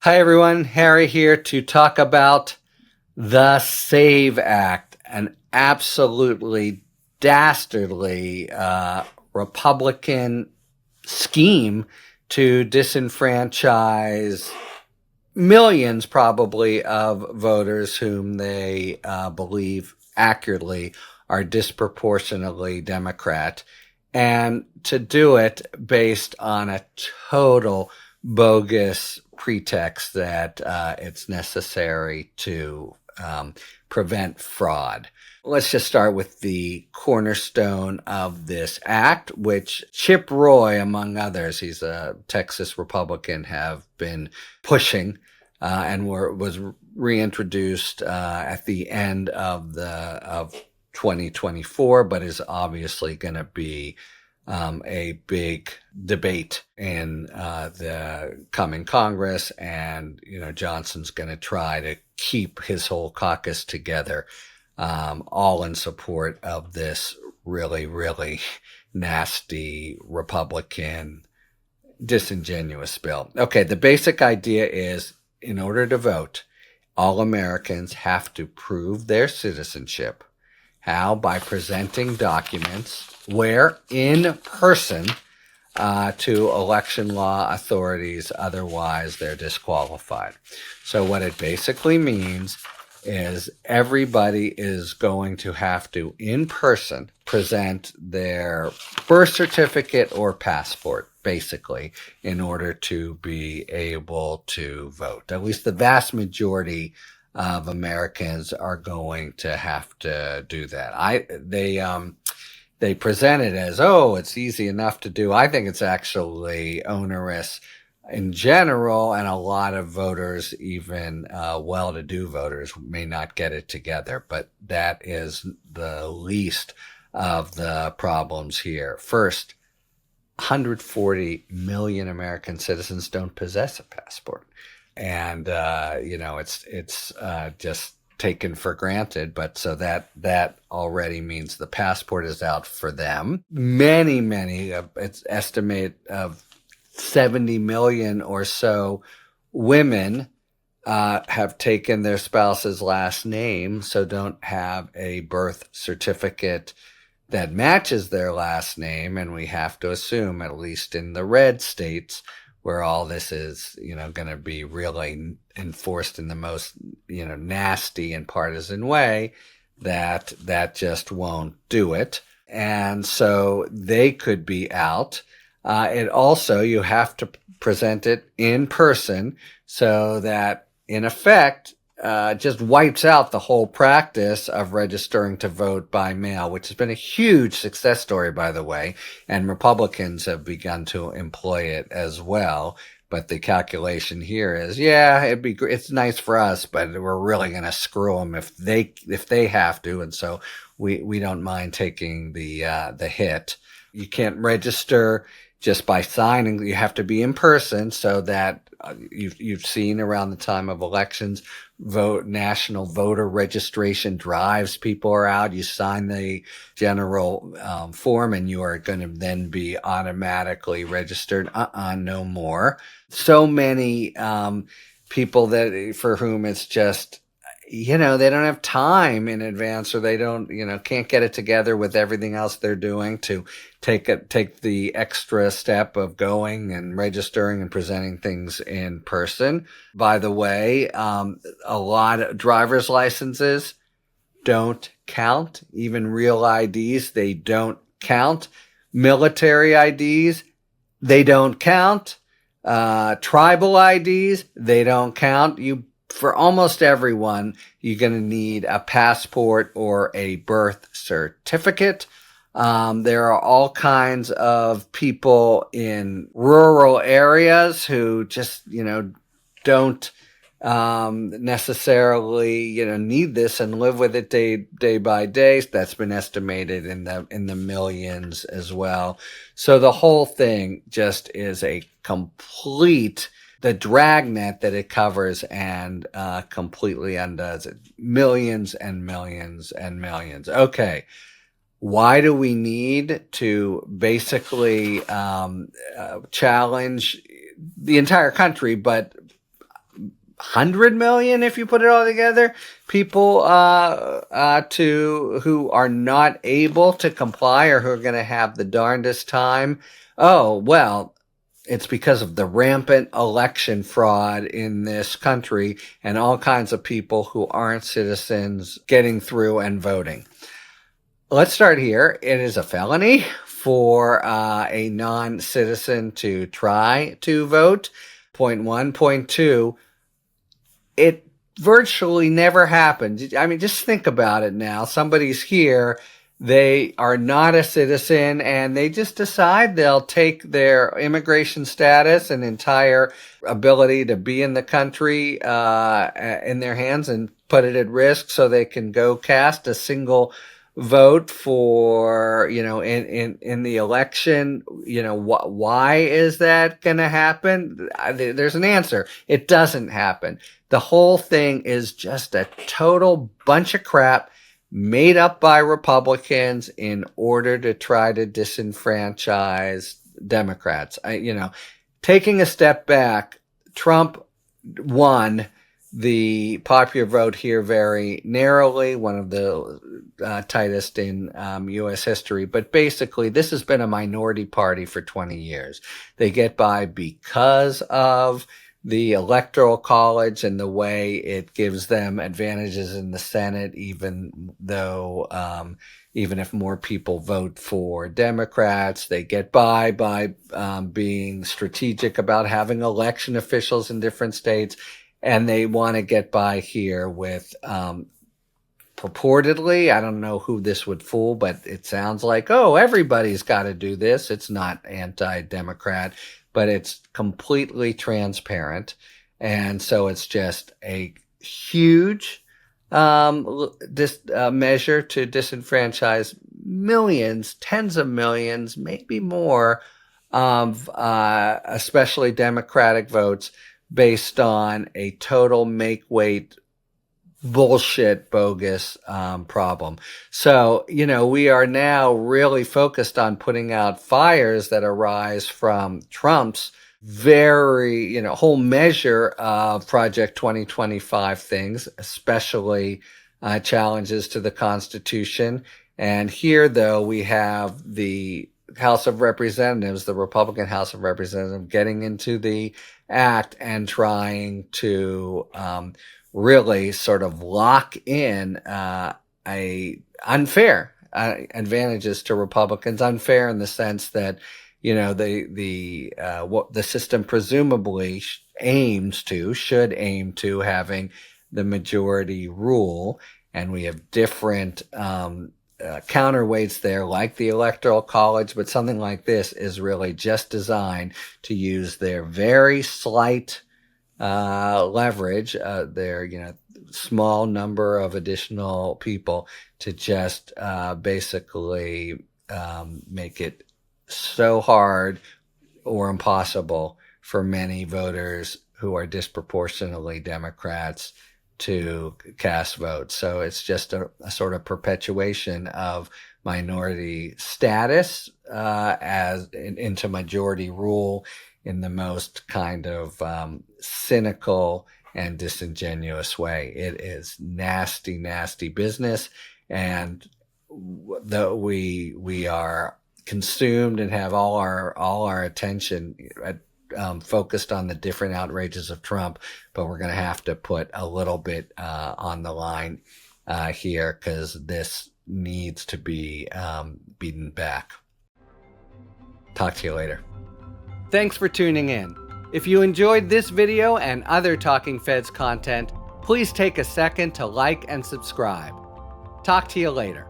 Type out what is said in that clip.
Hi, everyone. Harry here to talk about the SAVE Act, an absolutely dastardly Republican scheme to disenfranchise millions, probably, of voters whom they believe accurately are disproportionately Democrat, and to do it based on a total bogus pretext that it's necessary to prevent fraud. Let's just start with the cornerstone of this act, which Chip Roy, among others, he's a Texas Republican, have been pushing and was reintroduced at the end of 2024, but is obviously going to be a big debate in the coming Congress, and Johnson's going to try to keep his whole caucus together, all in support of this really, really nasty Republican disingenuous bill. Okay, the basic idea is, in order to vote, all Americans have to prove their citizenship. How? By presenting documents where in person to election law authorities, otherwise they're disqualified. So what it basically means is everybody is going to have to, in person, present their birth certificate or passport, basically, in order to be able to vote. At least the vast majority of Americans are going to have to do that. They present it as, oh, it's easy enough to do. I think it's actually onerous in general, and a lot of voters, even well-to-do voters, may not get it together. But that is the least of the problems here. First, 140 million American citizens don't possess a passport. And, it's just taken for granted. But so that already means the passport is out for them. Many, it's estimate of 70 million or so women have taken their spouse's last name, so don't have a birth certificate that matches their last name. And we have to assume, at least in the red states, where all this is, going to be really enforced in the most, nasty and partisan way, that just won't do it. And so they could be out. It also, you have to present it in person, so that in effect, just wipes out the whole practice of registering to vote by mail, which has been a huge success story, by the way, and Republicans have begun to employ it as well. But the calculation here is, it's nice for us, but we're really going to screw them if they have to, and so we don't mind taking the hit. You can't register just by signing. You have to be in person, so that you've seen around the time of elections, national voter registration drives. People are out. You sign the general form, and you are going to then be automatically registered. No more. So many people for whom it's just, they don't have time in advance, or they don't, can't get it together with everything else they're doing to take the extra step of going and registering and presenting things in person. By the way, a lot of driver's licenses don't count. Even real IDs, they don't count. Military IDs, they don't count. Tribal IDs, they don't count. For almost everyone, you're going to need a passport or a birth certificate. There are all kinds of people in rural areas who just, don't necessarily, need this and live with it day by day. That's been estimated in the millions as well. So the whole thing just is a complete, the dragnet that it covers, and completely undoes it. Millions and millions and millions. Okay. Why do we need to basically challenge the entire country, but 100 million, if you put it all together, people who are not able to comply or who are going to have the darndest time. Oh, well, it's because of the rampant election fraud in this country and all kinds of people who aren't citizens getting through and voting. Let's start here. It is a felony for a non-citizen to try to vote. Point one. Point two, it virtually never happened. I mean, just think about it now. Somebody's here, they are not a citizen, and they just decide they'll take their immigration status and entire ability to be in the country in their hands and put it at risk so they can go cast a single vote for, in the election. Why is that going to happen? There's an answer. It doesn't happen. The whole thing is just a total bunch of crap made up by Republicans in order to try to disenfranchise Democrats. Taking a step back, Trump won the popular vote here very narrowly, one of the tightest in U.S. history. But basically, this has been a minority party for 20 years. They get by because of the Electoral College and the way it gives them advantages in the Senate, even if more people vote for Democrats. They get by being strategic about having election officials in different states. And they want to get by here with purportedly, I don't know who this would fool, but it sounds like, oh, everybody's got to do this. It's not anti-Democrat, but it's completely transparent. And so it's just a huge measure to disenfranchise millions, tens of millions, maybe more of especially Democratic votes, based on a total make-weight bullshit bogus problem. So, we are now really focused on putting out fires that arise from Trump's very, whole measure of Project 2025 things, especially challenges to the Constitution. And here, though, we have the House of Representatives, the Republican House of Representatives, getting into the act and trying to really sort of lock in a unfair advantages to Republicans. Unfair in the sense that what the system presumably should aim to having the majority rule, and we have different counterweights there, like the Electoral College, but something like this is really just designed to use their very slight leverage, their small number of additional people, to just basically make it so hard or impossible for many voters who are disproportionately Democrats to cast votes. So it's just a sort of perpetuation of minority status into majority rule in the most kind of cynical and disingenuous way. It is nasty, nasty business. And though we are consumed and have all our attention focused on the different outrages of Trump, but we're going to have to put a little bit on the line here, because this needs to be beaten back. Talk to you later. Thanks for tuning in. If you enjoyed this video and other Talking Feds content, please take a second to like and subscribe. Talk to you later.